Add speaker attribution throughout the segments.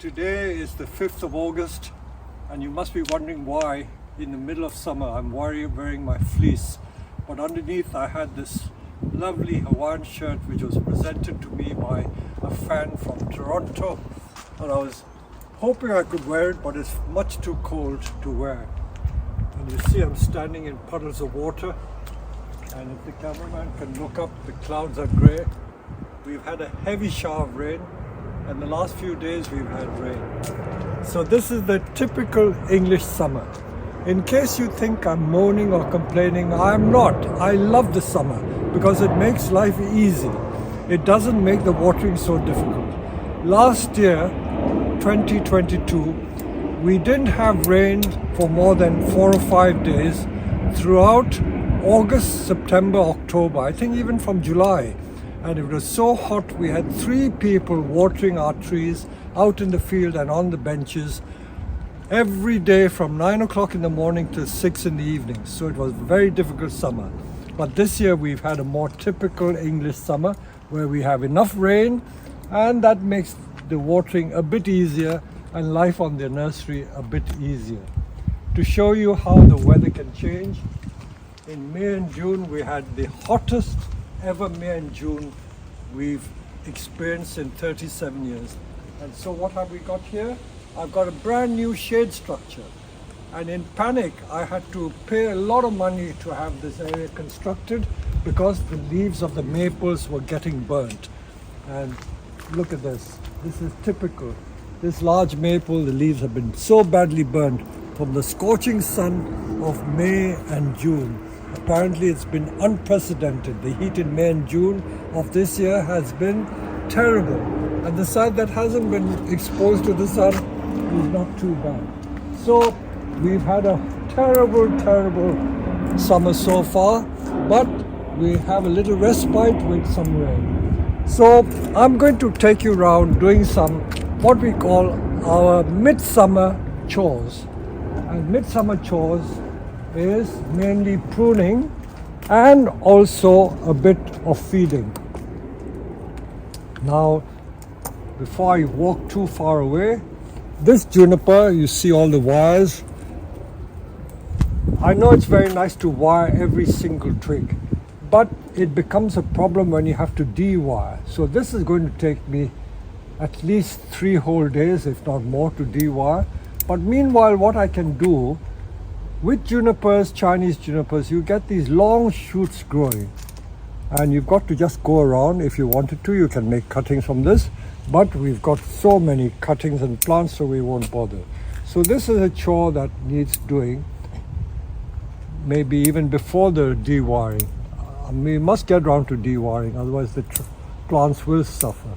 Speaker 1: Today is the 5th of August and you must be wondering why in the middle of summer I'm wearing my fleece, but underneath I had this lovely Hawaiian shirt which was presented to me by a fan from Toronto, and I was hoping I could wear it, but it's much too cold to wear. And you see I'm standing in puddles of water, and if the cameraman can look up, the clouds are grey. We've had a heavy shower of rain, and the last few days we've had rain. So this is the typical English summer. In case you think I'm moaning or complaining, I'm not. I love the summer because it makes life easy. It doesn't make the watering so difficult. Last year, 2022, we didn't have rain for more than 4 or 5 days throughout August, September, October, I think even from July. And it was so hot, we had 3 people watering our trees out in the field and on the benches every day from 9 o'clock in the morning to 6 in the evening. So it was a very difficult summer. But this year we've had a more typical English summer where we have enough rain, and that makes the watering a bit easier and life on the nursery a bit easier. To show you how the weather can change, in May and June we had the hottest ever May and June we've experienced in 37 years. And so what have we got here? I've got a brand new shade structure, and in panic I had to pay a lot of money to have this area constructed because the leaves of the maples were getting burnt. And look at this, this is typical. This large maple, the leaves have been so badly burnt from the scorching sun of May and June. Apparently it's been unprecedented. The heat in May and June of this year has been terrible, and the side that hasn't been exposed to the sun is not too bad. So we've had a terrible summer so far, but we have a little respite with some rain. So I'm going to take you around doing some what we call our midsummer chores. And midsummer chores is mainly pruning and also a bit of feeding. Now, before I walk too far away, this juniper, you see all the wires. I know it's very nice to wire every single twig, but it becomes a problem when you have to de-wire. So this is going to take me at least 3 whole days, if not more, to de-wire. But meanwhile, what I can do with junipers, Chinese junipers, you get these long shoots growing, and you've got to just go around. If you wanted to, you can make cuttings from this, but we've got so many cuttings and plants, so we won't bother. So this is a chore that needs doing, maybe even before the de-wiring. We must get around to de-wiring, otherwise the plants will suffer.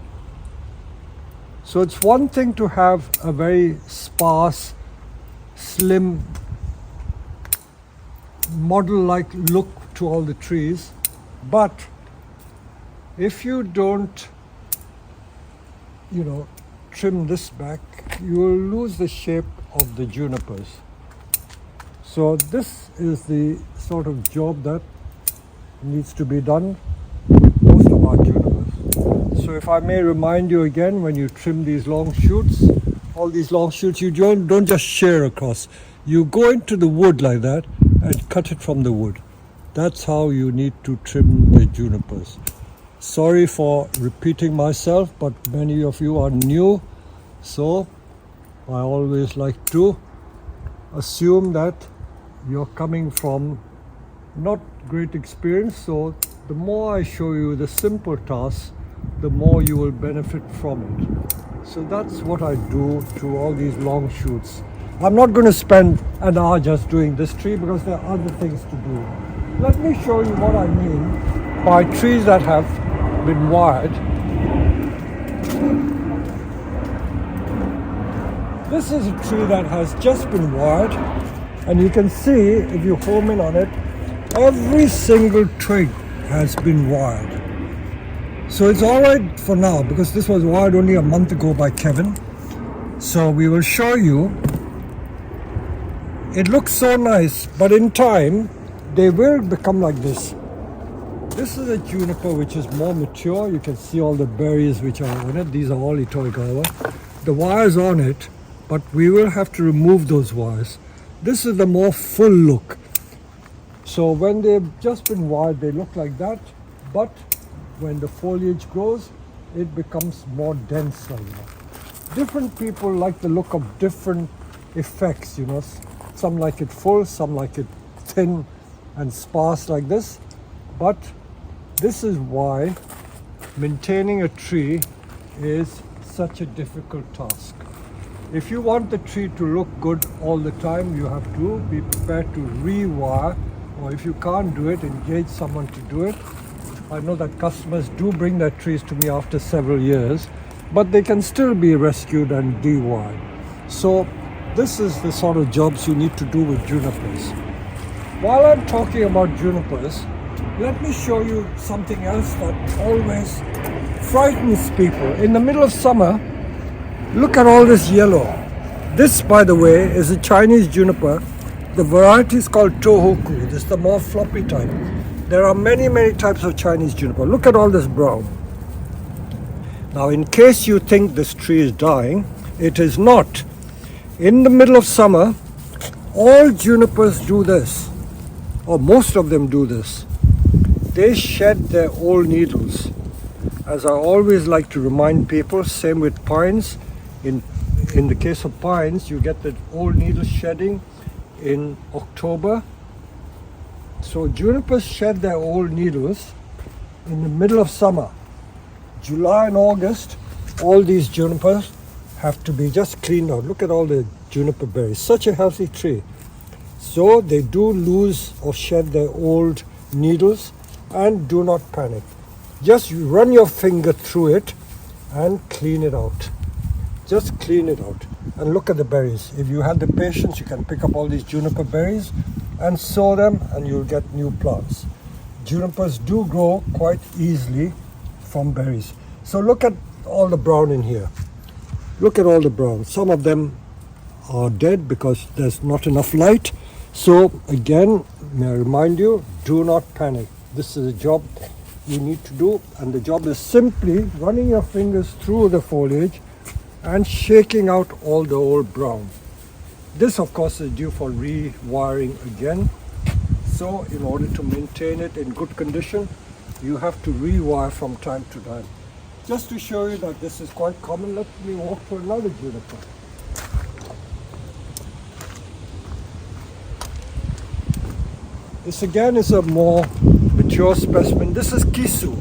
Speaker 1: So it's one thing to have a very sparse, slim, model-like look to all the trees, but if you don't, trim this back, you will lose the shape of the junipers. So this is the sort of job that needs to be done with most of our junipers. So if I may remind you again, when you trim these long shoots, all these long shoots, you don't just shear across. You go into the wood like that and cut it from the wood. That's how you need to trim the junipers. Sorry for repeating myself, but many of you are new, so I always like to assume that you're coming from not great experience. So the more I show you the simple tasks, the more you will benefit from it. So that's what I do to all these long shoots. I'm not going to spend an hour just doing this tree because there are other things to do. Let me show you what I mean by trees that have been wired. This is a tree that has just been wired, and you can see, if you home in on it, every single twig has been wired. So it's alright for now because this was wired only a month ago by Kevin. So we will show you. It looks so nice, but in time they will become like this. This is a juniper which is more mature. You can see all the berries which are on it. These are all Itoigawa. the wires on it, but we will have to remove those wires. This is the more full look. So when they've just been wired, they look like that, but when the foliage grows, it becomes more dense like that. Different people like the look of different effects, you know. Some like it full, some like it thin and sparse like this. But this is why maintaining a tree is such a difficult task. If you want the tree to look good all the time, you have to be prepared to rewire, or if you can't do it, engage someone to do it. I know that customers do bring their trees to me after several years, but they can still be rescued and de-wired. So this is the sort of jobs you need to do with junipers. While I'm talking about junipers, let me show you something else that always frightens people. In the middle of summer, look at all this yellow. This, by the way, is a Chinese juniper. The variety is called Tohoku. This is the more floppy type. There are many, many types of Chinese juniper. Look at all this brown. Now, in case you think this tree is dying, it is not. In the middle of summer, all junipers do this, or most of them do this. They shed their old needles. As I always like to remind people, same with pines. In the case of pines, you get the old needle shedding in October. So junipers shed their old needles in the middle of summer. July and August, all these junipers have to be just cleaned out. Look at all the juniper berries. Such a healthy tree. So they do lose or shed their old needles, and do not panic. Just run your finger through it and clean it out. Just clean it out and look at the berries. If you have the patience, you can pick up all these juniper berries and sow them, and you'll get new plants. Junipers do grow quite easily from berries. So look at all the brown in here. Look at all the brown. Some of them are dead because there's not enough light. So again, may I remind you, do not panic. This is a job you need to do, and the job is simply running your fingers through the foliage and shaking out all the old brown. This, of course, is due for rewiring again. So in order to maintain it in good condition, you have to rewire from time to time. Just to show you that this is quite common, let me walk to another juniper. This again is a more mature specimen. This is Kisu,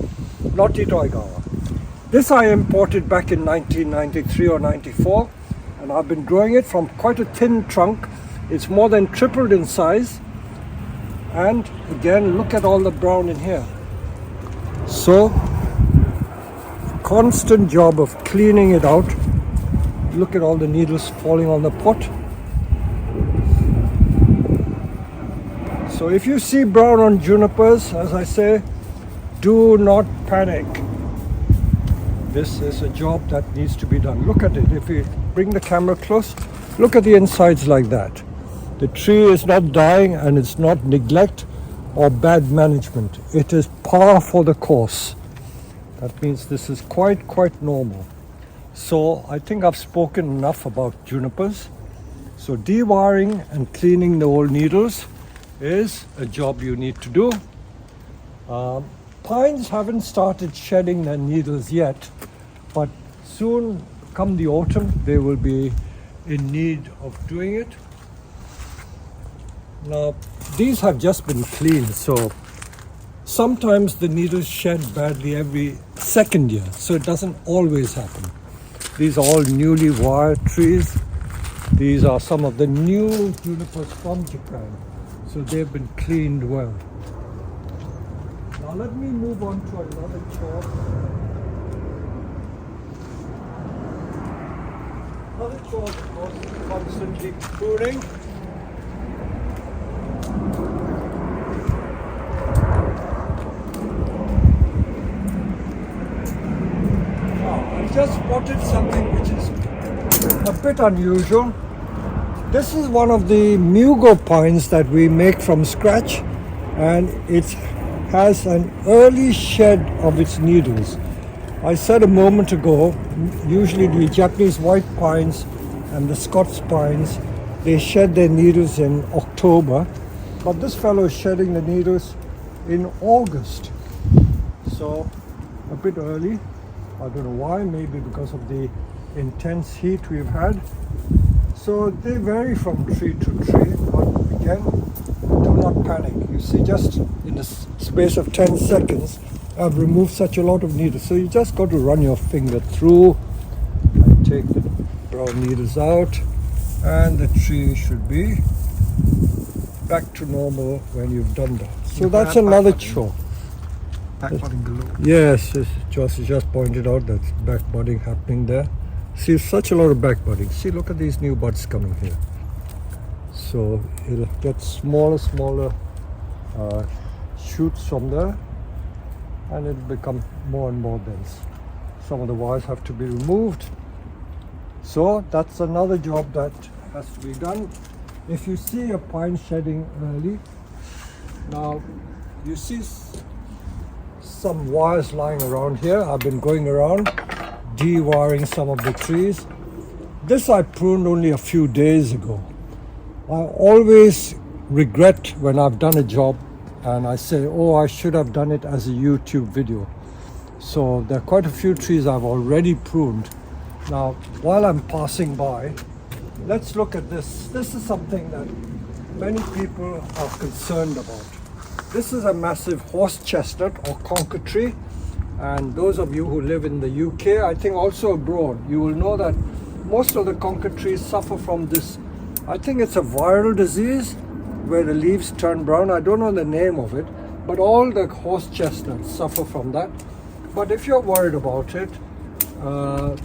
Speaker 1: not Itoigawa. This I imported back in 1993 or 94, and I've been growing it from quite a thin trunk. It's more than tripled in size, and again, look at all the brown in here. So, constant job of cleaning it out. Look at all the needles falling on the pot. So if you see brown on junipers, as I say, do not panic. This is a job that needs to be done. Look at it. If you bring the camera close, look at the insides like that. The tree is not dying, and it's not neglect or bad management. It is par for the course. That means this is quite normal. So I think I've spoken enough about junipers. So dewiring and cleaning the old needles is a job you need to do. Pines haven't started shedding their needles yet, but soon, come the autumn, they will be in need of doing it. Now, these have just been cleaned, so sometimes the needles shed badly every second year, so it doesn't always happen. These are all newly wired trees. These are some of the new junipers from Japan, so they've been cleaned well. Now let me move on to another job. Another job, of course, is constantly pruning. Now, I just spotted something which is a bit unusual. This is one of the Mugo pines that we make from scratch, and it has an early shed of its needles. I said a moment ago, usually the Japanese white pines and the Scots pines, they shed their needles in October, but this fellow is shedding the needles in August. So a bit early. I don't know why, maybe because of the intense heat we've had. So they vary from tree to tree, but again, do not panic. You see, just in the space of 10 seconds, I've removed such a lot of needles. So you just got to run your finger through and take the brown needles out, and the tree should be back to normal when you've done that. So that's another chore.
Speaker 2: Back budding galore.
Speaker 1: Yes, Joss has just pointed out that's back budding happening there. See, such a lot of back budding. See, look at these new buds coming here. So it'll get smaller shoots from there, and it'll become more and more dense. Some of the wires have to be removed. So that's another job that has to be done. If you see a pine shedding early, now you see some wires lying around here. I've been going around de-wiring some of the trees. This I pruned only a few days ago. I always regret when I've done a job and I say, oh, I should have done it as a YouTube video. So there are quite a few trees I've already pruned. Now, while I'm passing by, let's look at this. This is something that many people are concerned about. This is a massive horse chestnut or conker tree. And those of you who live in the UK, I think also abroad, you will know that most of the conker trees suffer from this, I think it's a viral disease where the leaves turn brown. I don't know the name of it, but all the horse chestnuts suffer from that. But if you're worried about it,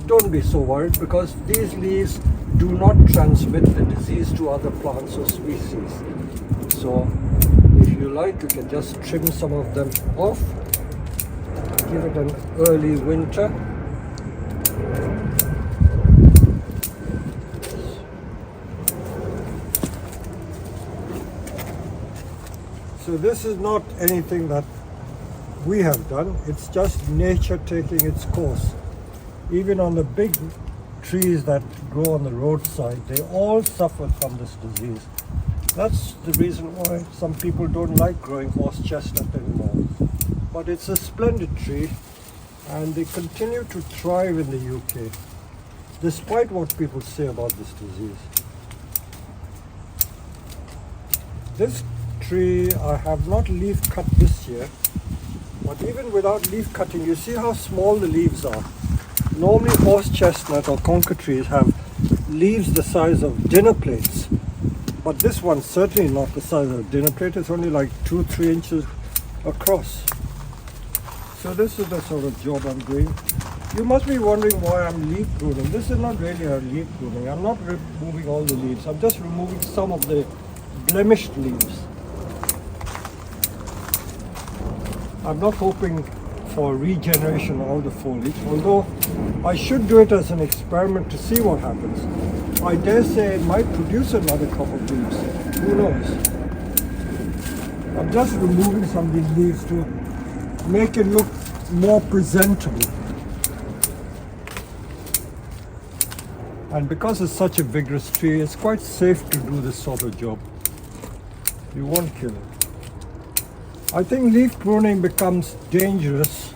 Speaker 1: don't be so worried, because these leaves do not transmit the disease to other plants or species. So if you like, you can just trim some of them off. Give it an early winter. So this is not anything that we have done, it's just nature taking its course. Even on the big trees that grow on the roadside, they all suffer from this disease. That's the reason why some people don't like growing horse chestnut anymore. But it's a splendid tree, and they continue to thrive in the UK, despite what people say about this disease. This tree I have not leaf cut this year, but even without leaf cutting, you see how small the leaves are. Normally horse chestnut or conker trees have leaves the size of dinner plates, but this one's certainly not the size of a dinner plate. It's only like 2-3 inches across. So this is the sort of job I'm doing. You must be wondering why I'm leaf pruning. This is not really a leaf pruning. I'm not removing all the leaves. I'm just removing some of the blemished leaves. I'm not hoping for regeneration of all the foliage, although I should do it as an experiment to see what happens. I dare say it might produce another crop of leaves. Who knows? I'm just removing some of these leaves to make it look more presentable. And because it's such a vigorous tree, it's quite safe to do this sort of job. You won't kill it. I think leaf pruning becomes dangerous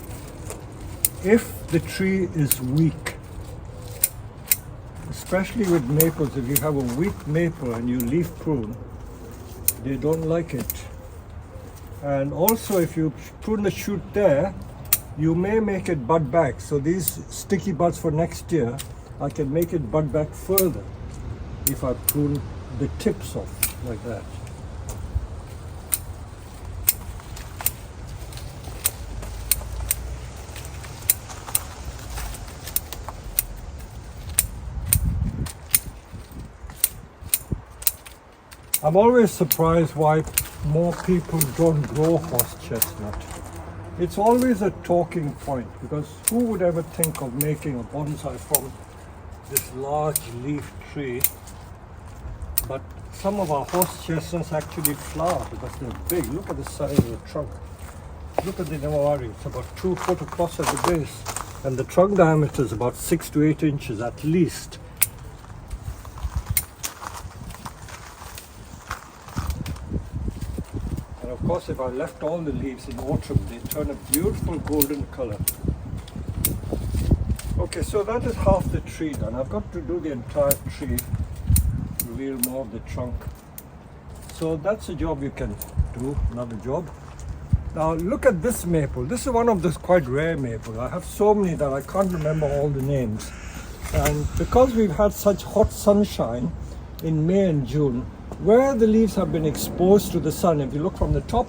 Speaker 1: if the tree is weak. Especially with maples. If you have a weak maple and you leaf prune, they don't like it. And also, if you prune the shoot there, you may make it bud back. So these sticky buds for next year, I can make it bud back further if I prune the tips off like that. I'm always surprised why more people don't grow horse chestnut. It's always a talking point, because who would ever think of making a bonsai from this large leaf tree? But some of our horse chestnuts actually flower because they're big. Look at the size of the trunk. Look at the Nawari, it's about 2 foot across at the base. and the trunk diameter is about 6 to 8 inches at least. And of course, if I left all the leaves in autumn, they turn a beautiful golden color. Okay, so that is half the tree done. I've got to do the entire tree, reveal more of the trunk. So that's a job you can do, another job. Now look at this maple. This is one of those quite rare maple. I have so many that I can't remember all the names. And because we've had such hot sunshine in May and June, where the leaves have been exposed to the sun, if you look from the top,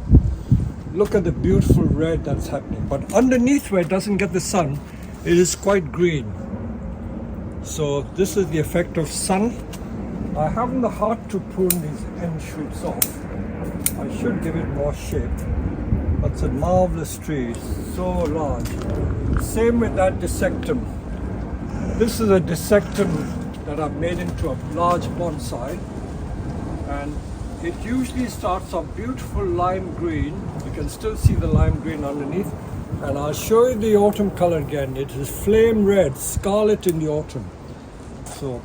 Speaker 1: look at the beautiful red that's happening. But underneath where it doesn't get the sun, it is quite green. So this is the effect of sun. I haven't the heart to prune these end shoots off. I should give it more shape. It's a marvelous tree, so large. Same with that dissectum. This is a dissectum that I've made into a large bonsai, and it usually starts off beautiful lime green. You can still see the lime green underneath, and I'll show you the autumn color again. It is flame red, scarlet in the autumn. So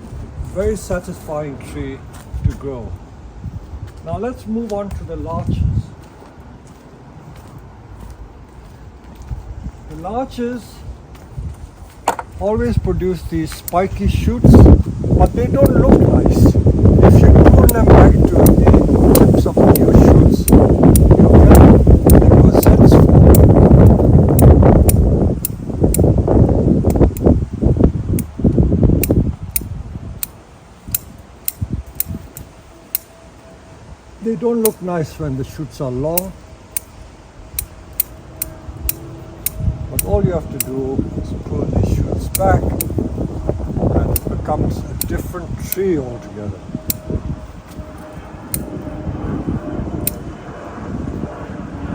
Speaker 1: very satisfying tree to grow. Now let's move on to the larches. The larches always produce these spiky shoots, but they don't look nice. If you prune them back to the tips of the new shoots, you'll get the rosettes form. They don't look nice when the shoots are long. But all you have to do is prune these shoots back, and it becomes a different tree altogether.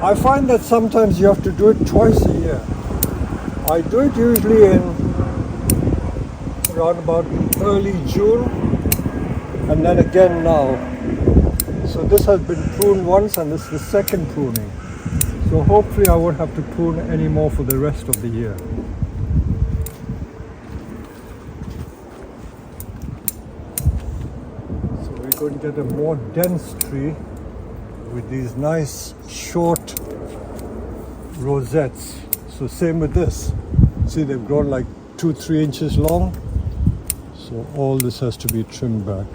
Speaker 1: I find that sometimes you have to do it twice a year. I do it usually in around about early June, and then again now. So this has been pruned once, and this is the second pruning. So hopefully I won't have to prune any more for the rest of the year. So we're going to get a more dense tree with these nice short rosettes. So same with this. See, they've grown like 2-3 inches long. So all this has to be trimmed back.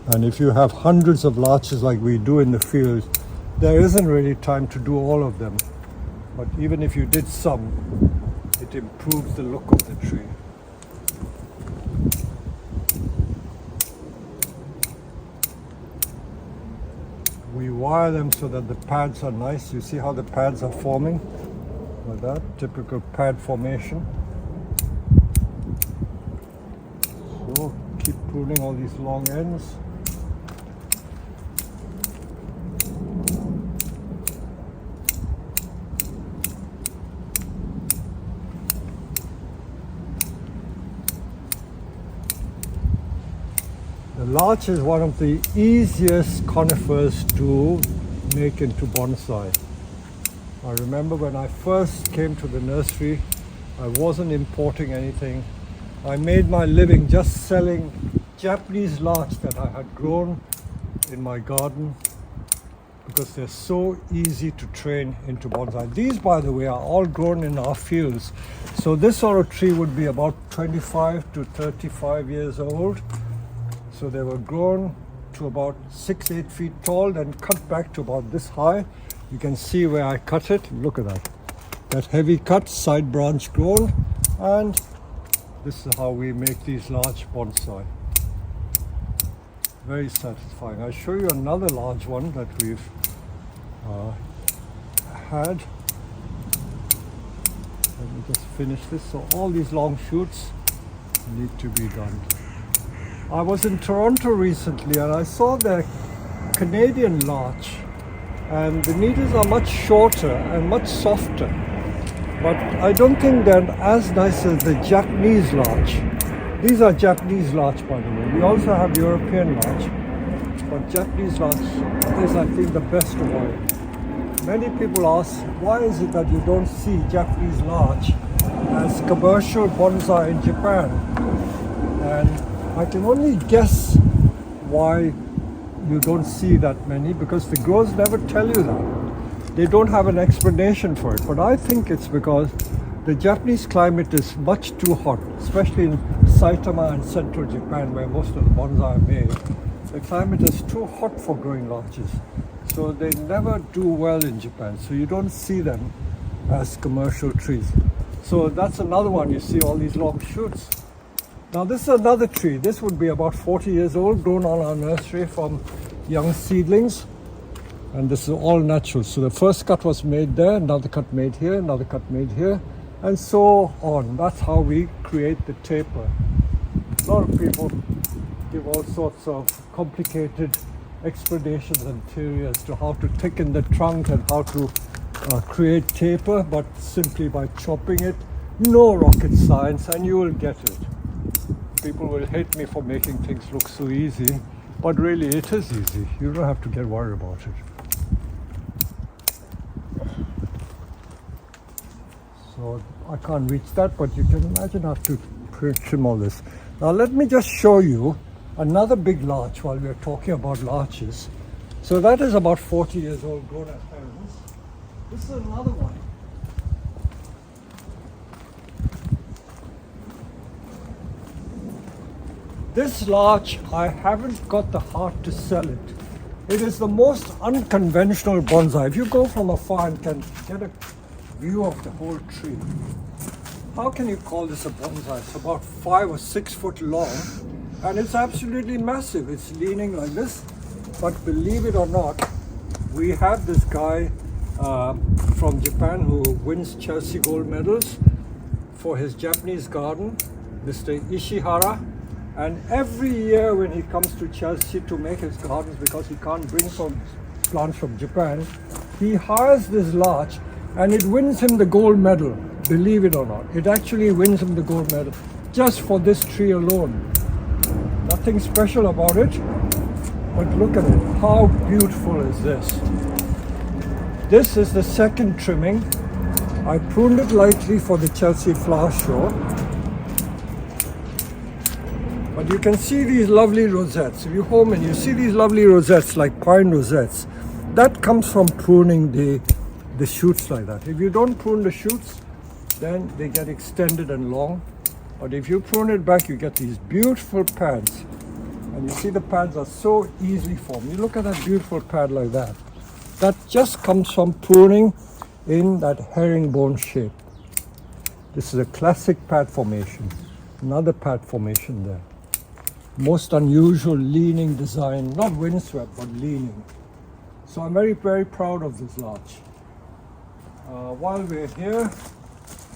Speaker 1: And if you have hundreds of larches like we do in the field, there isn't really time to do all of them. But even if you did some, it improves the look of the tree. We wire them so that the pads are nice. You see how the pads are forming? Like that, typical pad formation. So keep pruning all these long ends. The larch is one of the easiest conifers to make into bonsai. I remember when I first came to the nursery, I wasn't importing anything. I made my living just selling Japanese larch that I had grown in my garden because they're so easy to train into bonsai. These, by the way, are all grown in our fields. So this sort of tree would be about 25 to 35 years old. So they were grown to about 6-8 feet tall, then cut back to about this high. You can see where I cut it. Look at that. That heavy cut, side branch grown, and this is how we make these large bonsai. Very satisfying. I'll show you another large one that we've had. Let me just finish this. So all these long shoots need to be done. I was in Toronto recently and I saw the Canadian larch, and the needles are much shorter and much softer, but I don't think they're as nice as the Japanese larch. These are Japanese larch, by the way. We also have European larch, but Japanese larch is, I think, the best of all. Many people ask, why is it that you don't see Japanese larch as commercial bonsai in Japan. And I can only guess why you don't see that many, because the growers never tell you that. They don't have an explanation for it. But I think it's because the Japanese climate is much too hot, especially in Saitama and central Japan, where most of the bonsai are made. The climate is too hot for growing larches. So they never do well in Japan. So you don't see them as commercial trees. So that's another one. You see all these long shoots. Now this is another tree. This would be about 40 years old, grown on our nursery from young seedlings. And this is all natural. So the first cut was made there, another cut made here, another cut made here, and so on. That's how we create the taper. A lot of people give all sorts of complicated explanations and theories as to how to thicken the trunk and how to create taper, but simply by chopping it. No rocket science, and you will get it. People will hate me for making things look so easy, but really it is easy. You don't have to get worried about it. So I can't reach that, but you can imagine I have to trim all this. Now let me just show you another big larch while we are talking about larches. So that is about 40 years old, grown as herons. This is another one. This larch, I haven't got the heart to sell it. It is the most unconventional bonsai. If you go from afar and can get a view of the whole tree, how can you call this a bonsai? It's about 5 or 6 foot long, and it's absolutely massive. It's leaning like this, but believe it or not, we have this guy from Japan who wins Chelsea gold medals for his Japanese garden, Mr. Ishihara. And every year when he comes to Chelsea to make his gardens, because he can't bring plants from Japan, he hires this larch, and it wins him the gold medal. Believe it or not, it actually wins him the gold medal just for this tree alone. Nothing special about it, but look at it. How beautiful is this? This is the second trimming. I pruned it lightly for the Chelsea flower show. But you can see these lovely rosettes. If you home and you see these lovely rosettes like pine rosettes, that comes from pruning the shoots like that. If you don't prune the shoots, then they get extended and long. But if you prune it back, you get these beautiful pads. And you see the pads are so easily formed. You look at that beautiful pad like that. That just comes from pruning in that herringbone shape. This is a classic pad formation. Another pad formation there. Most unusual leaning design, not windswept, but leaning. So I'm very, very proud of this larch. While we're here,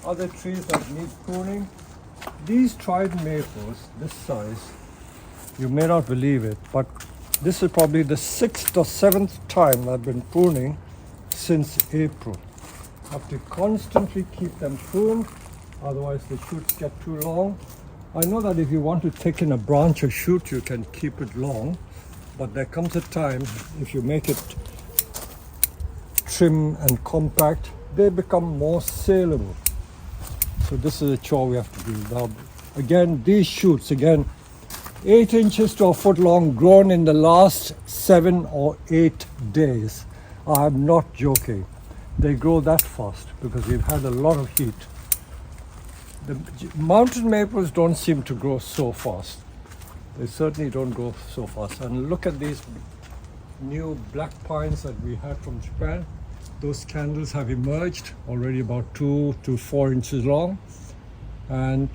Speaker 1: other trees that need pruning. These Trident maples, this size, you may not believe it, but this is probably the 6th or 7th time I've been pruning since April. I have to constantly keep them pruned, otherwise the shoots get too long. I know that if you want to thicken a branch or shoot, you can keep it long, but there comes a time, if you make it trim and compact, they become more saleable. So this is a chore we have to do. Now, again, these shoots, 8 inches to a foot long, grown in the last 7 or 8 days. I'm not joking. They grow that fast because we've had a lot of heat. The mountain maples don't seem to grow so fast. They certainly don't grow so fast. And look at these new black pines that we had from Japan. Those candles have emerged, already about 2 to 4 inches long. And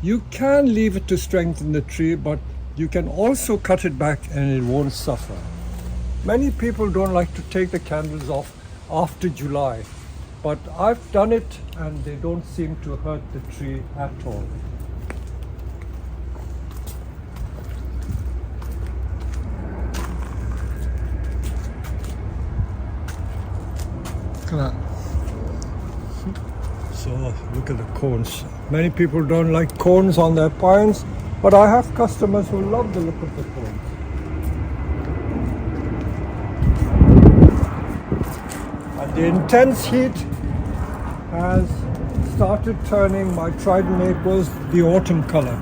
Speaker 1: you can leave it to strengthen the tree, but you can also cut it back and it won't suffer. Many people don't like to take the candles off after July. But I've done it and they don't seem to hurt the tree at all.
Speaker 2: Look at that.
Speaker 1: So look at the cones. Many people don't like cones on their pines, but I have customers who love the look of the cones. And the intense heat has started turning my Trident maples the autumn color.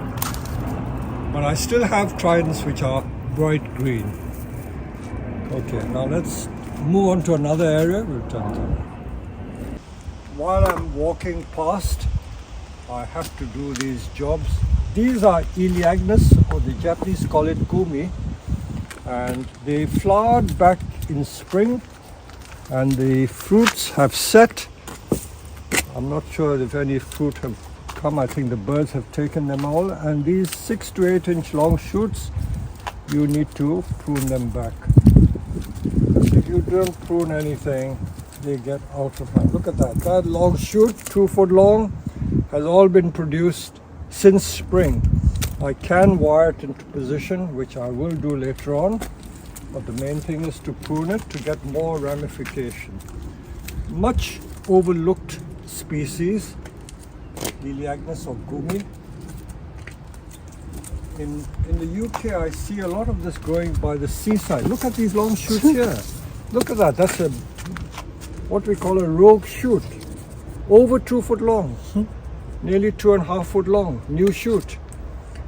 Speaker 1: But I still have Tridents which are bright green. Okay, now let's move on to another area. We'll turn it on. While I'm walking past, I have to do these jobs. These are Elaeagnus, or the Japanese call it gumi, and they flowered back in spring and the fruits have set. I'm not sure if any fruit have come. I think the birds have taken them all, and these 6 to 8 inch long shoots, you need to prune them back. If you don't prune anything, they get out of hand. Look at that. That long shoot, 2 foot long, has all been produced since spring. I can wire it into position, which I will do later on, but the main thing is to prune it to get more ramification. Much overlooked species, Elaeagnus or gumi. In the UK, I see a lot of this growing by the seaside. Look at these long shoots here. Look at that. That's what we call a rogue shoot. Over 2 foot long. Nearly 2.5 foot long. New shoot.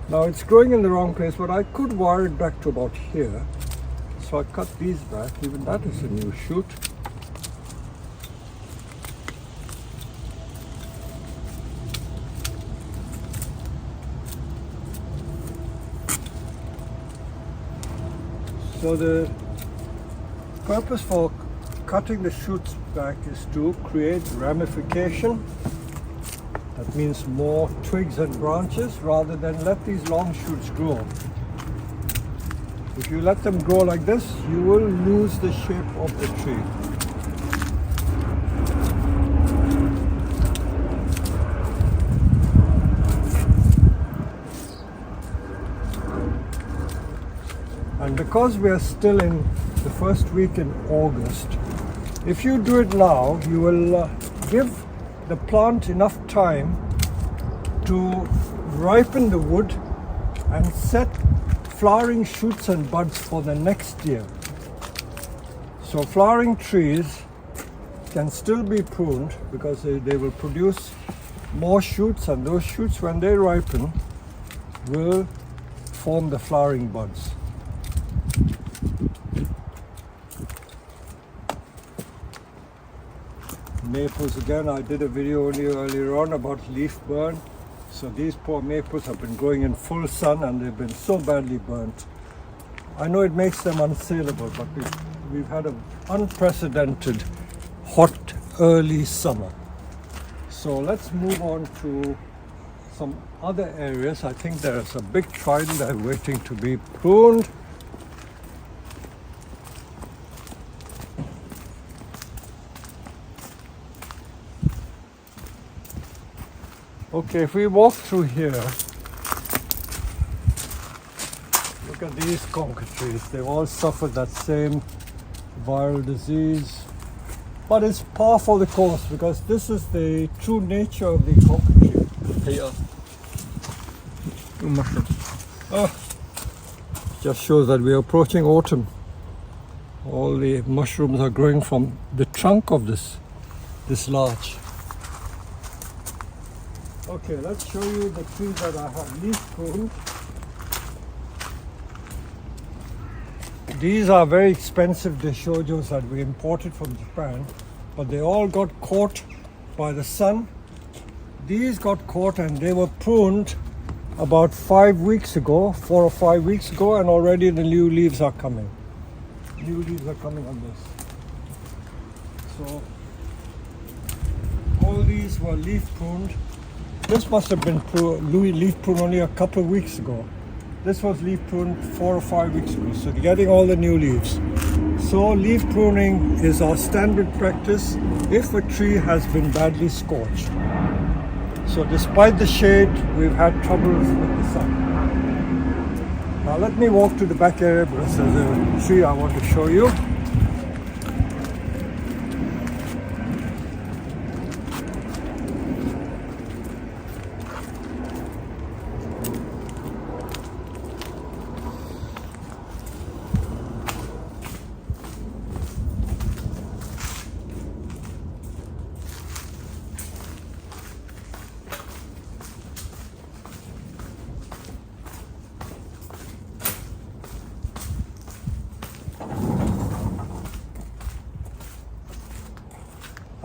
Speaker 1: Now it's growing in the wrong place, but I could wire it back to about here. So I cut these back. Even that is a new shoot. So the purpose for cutting the shoots back is to create ramification. That means more twigs and branches rather than let these long shoots grow. If you let them grow like this, you will lose the shape of the tree. And because we are still in the first week in August, if you do it now, you will give the plant enough time to ripen the wood and set flowering shoots and buds for the next year. So flowering trees can still be pruned because they will produce more shoots, and those shoots, when they ripen, will form the flowering buds. Maples again, I did a video earlier on about leaf burn. So these poor maples have been growing in full sun and they've been so badly burnt. I know it makes them unsaleable, but we've had an unprecedented hot early summer. So let's move on to some other areas. I think there's a big trident there waiting to be pruned. Okay, if we walk through here, look at these conker trees. They've all suffered that same viral disease. But it's par for the course because this is the true nature of the conker tree.
Speaker 2: Here. Mushroom.
Speaker 1: Just shows that we are approaching autumn. All the mushrooms are growing from the trunk of this larch. Okay, let's show you the trees that I have leaf pruned. These are very expensive deshojos that we imported from Japan, but they all got caught by the sun. These got caught and they were pruned about 5 weeks ago, 4 or 5 weeks ago, and already the new leaves are coming. New leaves are coming on this. So all these were leaf pruned. This must have been leaf pruned only a couple of weeks ago. This was leaf pruned 4 or 5 weeks ago, so getting all the new leaves. So leaf pruning is our standard practice if a tree has been badly scorched. So despite the shade, we've had troubles with the sun. Now let me walk to the back area because there's a tree I want to show you.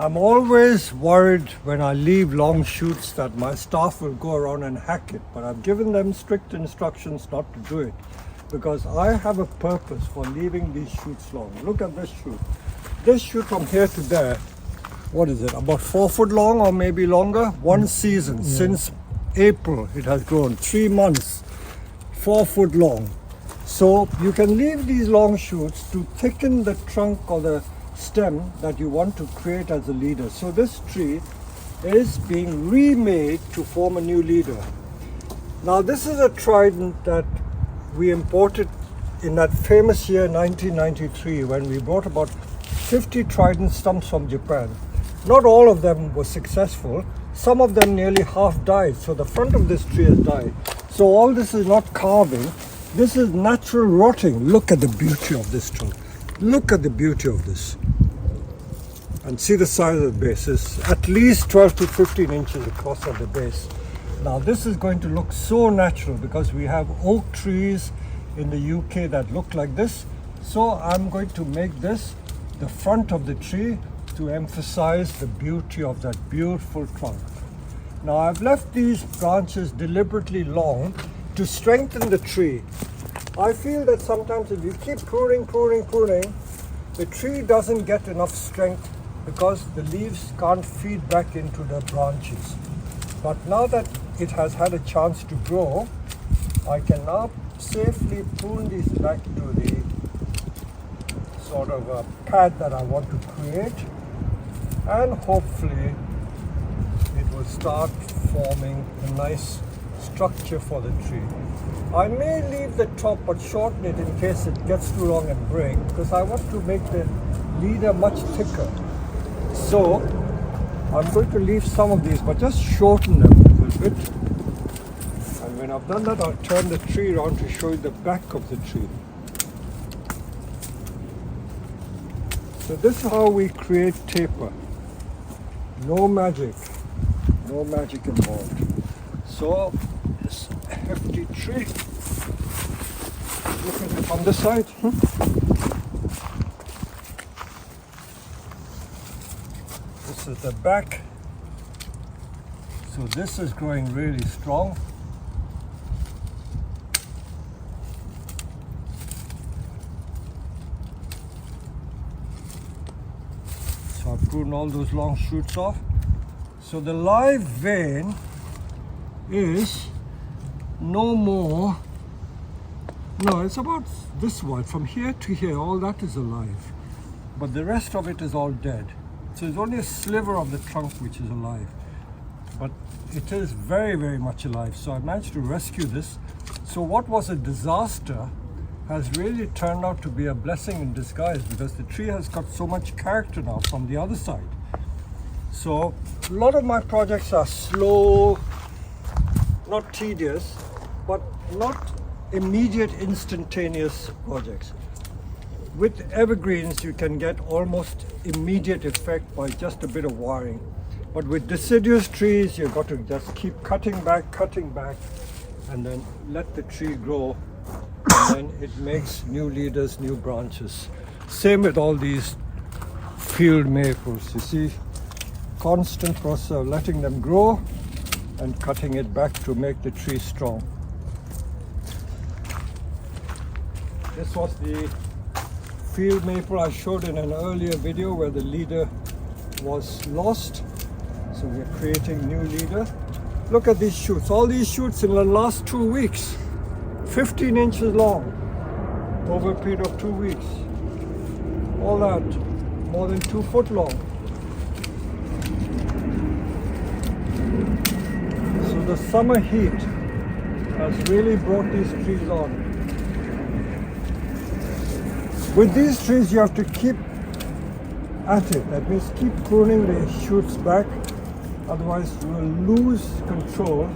Speaker 1: I'm always worried when I leave long shoots that my staff will go around and hack it, but I've given them strict instructions not to do it because I have a purpose for leaving these shoots long. Look at this shoot. This shoot from here to there, what is it, about 4 foot long or maybe longer? One season, since April it has grown, 3 months, 4 foot long. So you can leave these long shoots to thicken the trunk or the stem that you want to create as a leader. So this tree is being remade to form a new leader. Now this is a trident that we imported in that famous year 1993 when we brought about 50 trident stumps from Japan. Not all of them were successful. Some of them nearly half died. So the front of this tree has died. So all this is not carving. This is natural rotting. Look at the beauty of this trunk. Look at the beauty of this. And see the size of the base. It's at least 12 to 15 inches across at the base. Now this is going to look so natural because we have oak trees in the UK that look like this. So I'm going to make this the front of the tree to emphasize the beauty of that beautiful trunk. Now I've left these branches deliberately long to strengthen the tree. I feel that sometimes if you keep pruning, the tree doesn't get enough strength because the leaves can't feed back into the branches. But now that it has had a chance to grow, I can now safely prune these back to the sort of a pad that I want to create, and hopefully it will start forming a nice structure for the tree. I may leave the top but shorten it in case it gets too long and break, because I want to make the leader much thicker. So I'm going to leave some of these but just shorten them a little bit, and when I've done that I'll turn the tree around to show you the back of the tree. So this is how we create taper. No magic involved. So this hefty tree, look at it on this side. This is the back. So this is growing really strong. So I prune all those long shoots off. So the live vein is no more, no, it's about this wide, from here to here, all that is alive. But the rest of it is all dead. So it's only a sliver of the trunk which is alive. But it is very, very much alive. So I managed to rescue this. So what was a disaster has really turned out to be a blessing in disguise, because the tree has got so much character now from the other side. So a lot of my projects are slow, not tedious, but not immediate instantaneous projects. With evergreens you can get almost immediate effect by just a bit of wiring. But with deciduous trees you've got to just keep cutting back, and then let the tree grow, and then it makes new leaders, new branches. Same with all these field maples, you see, constant process of letting them grow and cutting it back to make the tree strong. This was the field maple I showed in an earlier video where the leader was lost. So we're creating new leader. Look at these shoots, all these shoots in the last 2 weeks, 15 inches long over a period of 2 weeks. All that, more than 2 foot long. So the summer heat has really brought these trees on. With these trees you have to keep at it. That means keep pruning the shoots back, otherwise you will lose control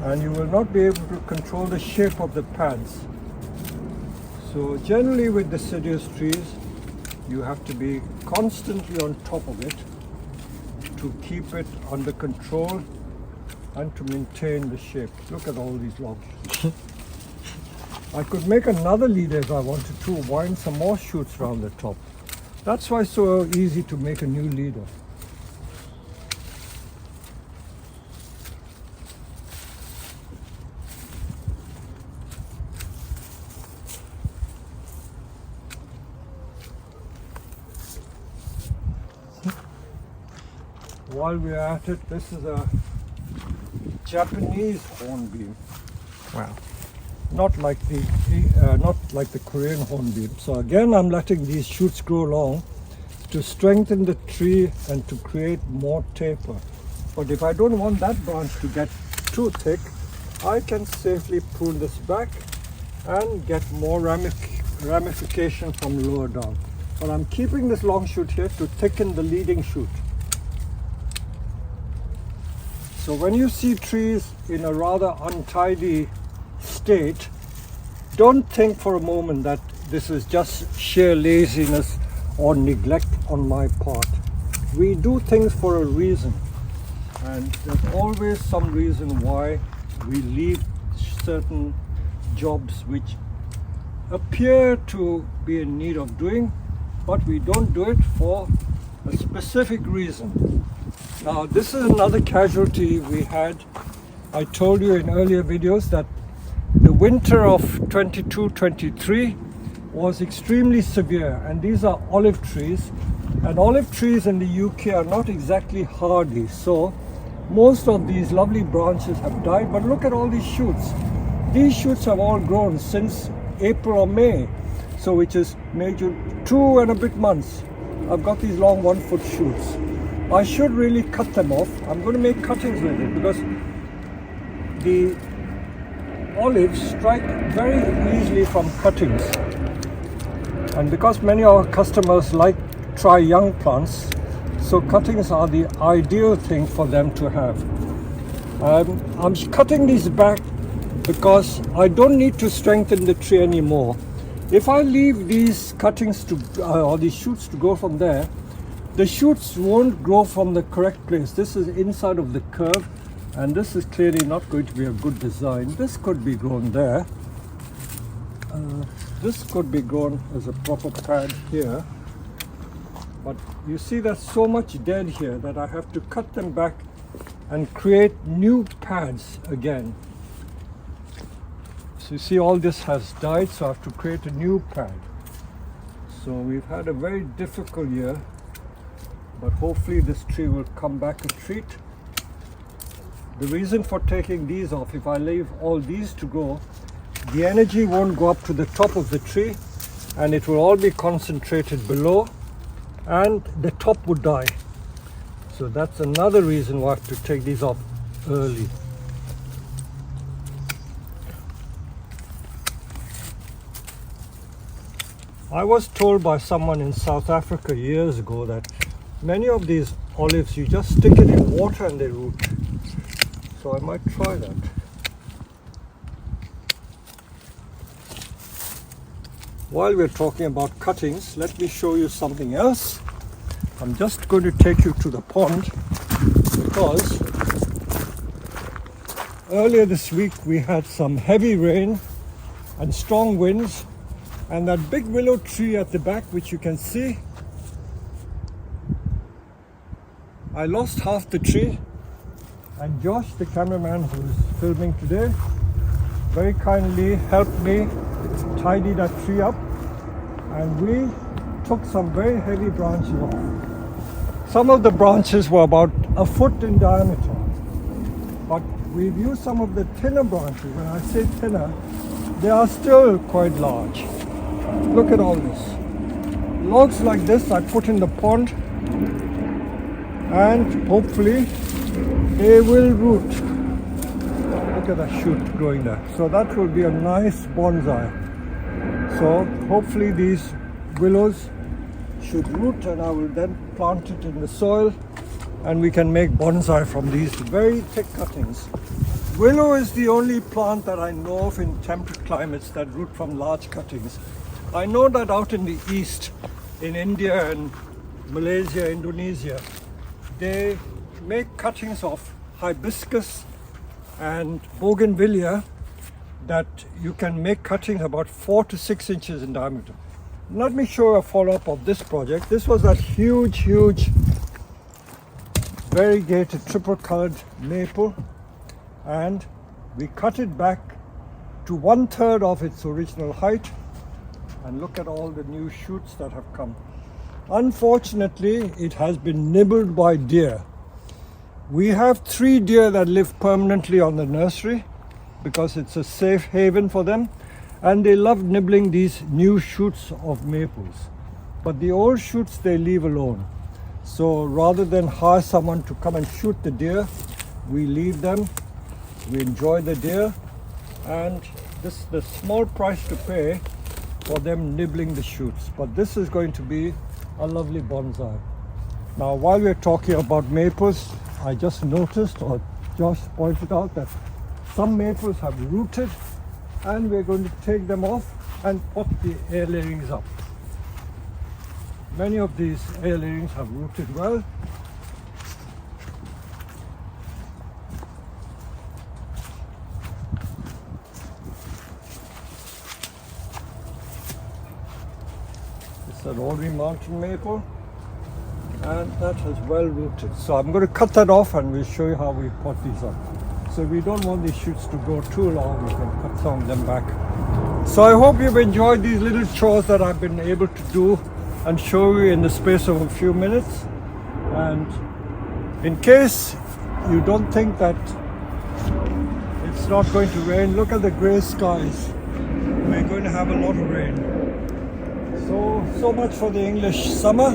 Speaker 1: and you will not be able to control the shape of the pads. So generally with deciduous trees you have to be constantly on top of it to keep it under control and to maintain the shape. Look at all these logs. I could make another leader if I wanted to, wind some more shoots around the top. That's why it's so easy to make a new leader. while we're at it, this is a Japanese hornbeam.
Speaker 2: Wow.
Speaker 1: Not like the Korean hornbeam. So again, I'm letting these shoots grow long to strengthen the tree and to create more taper. But if I don't want that branch to get too thick, I can safely prune this back and get more ramification from lower down. But I'm keeping this long shoot here to thicken the leading shoot. So when you see trees in a rather untidy state, don't think for a moment that this is just sheer laziness or neglect on my part. We do things for a reason, and there's always some reason why we leave certain jobs which appear to be in need of doing, but we don't do it for a specific reason. Now, this is another casualty we had. I told you in earlier videos that the winter of 22-23 was extremely severe, and these are olive trees, and olive trees in the UK are not exactly hardy, so most of these lovely branches have died. But look at all these shoots. These shoots have all grown since April or May, so which is major 2 and a bit months. I've got these long 1 foot shoots. I should really cut them off. I'm going to make cuttings with it because the olives strike very easily from cuttings, and because many of our customers like to try young plants, so cuttings are the ideal thing for them to have. I'm cutting these back because I don't need to strengthen the tree anymore. If I leave these cuttings to or these shoots to go from there, the shoots won't grow from the correct place. This is inside of the curve, and this is clearly not going to be a good design. This could be grown there. This could be grown as a proper pad here. But you see there's so much dead here that I have to cut them back and create new pads again. So you see all this has died, so I have to create a new pad. So we've had a very difficult year, but hopefully this tree will come back a treat. The reason for taking these off, if I leave all these to grow, the energy won't go up to the top of the tree and it will all be concentrated below and the top would die. So that's another reason why I have to take these off early. I was told by someone in South Africa years ago that many of these olives, you just stick it in water and they root. So I might try that. While we're talking about cuttings, let me show you something else. I'm just going to take you to the pond because earlier this week we had some heavy rain and strong winds, and that big willow tree at the back, which you can see, I lost half the tree, and Josh, the cameraman who's filming today, very kindly helped me tidy that tree up, and we took some very heavy branches off. Some of the branches were about a foot in diameter, but we've used some of the thinner branches. When I say thinner, they are still quite large. Look at all this. Logs like this I put in the pond, and hopefully they will root. Look at that shoot growing there. So that will be a nice bonsai. So hopefully these willows should root, and I will then plant it in the soil and we can make bonsai from these very thick cuttings. Willow is the only plant that I know of in temperate climates that root from large cuttings. I know that out in the east, in India and Malaysia, Indonesia, they make cuttings of hibiscus and bougainvillea that you can make cuttings about 4 to 6 inches in diameter. Let me show a follow-up of this project. This was that huge variegated triple colored maple, and we cut it back to 1/3 of its original height, and look at all the new shoots that have come. Unfortunately, it has been nibbled by deer. We have 3 deer that live permanently on the nursery because it's a safe haven for them, and they love nibbling these new shoots of maples. But the old shoots they leave alone. So rather than hire someone to come and shoot the deer, we leave them, we enjoy the deer, and this is the small price to pay for them nibbling the shoots. But this is going to be a lovely bonsai. Now while we're talking about maples, I just noticed, or Josh pointed out, that some maples have rooted, and we're going to take them off and put the Elaeagnus up. Many of these Elaeagnus have rooted well. It's an Hornbeam mountain maple, and that has well rooted. So I'm going to cut that off and we'll show you how we pot these up. So we don't want these shoots to go too long, we can cut some of them back. So I hope you've enjoyed these little chores that I've been able to do and show you in the space of a few minutes. And in case you don't think that it's not going to rain, look at the grey skies. We're going to have a lot of rain. So much for the English summer,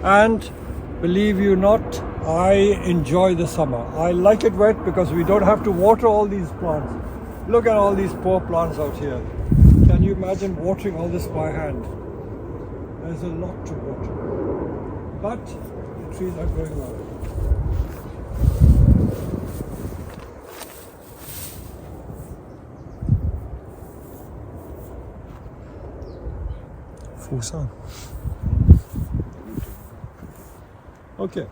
Speaker 1: and believe you not, I enjoy the summer. I like it wet because we don't have to water all these plants. Look at all these poor plants out here. Can you imagine watering all this by hand? There's a lot to water, but the trees are growing well.
Speaker 2: Full sun.
Speaker 1: Okay.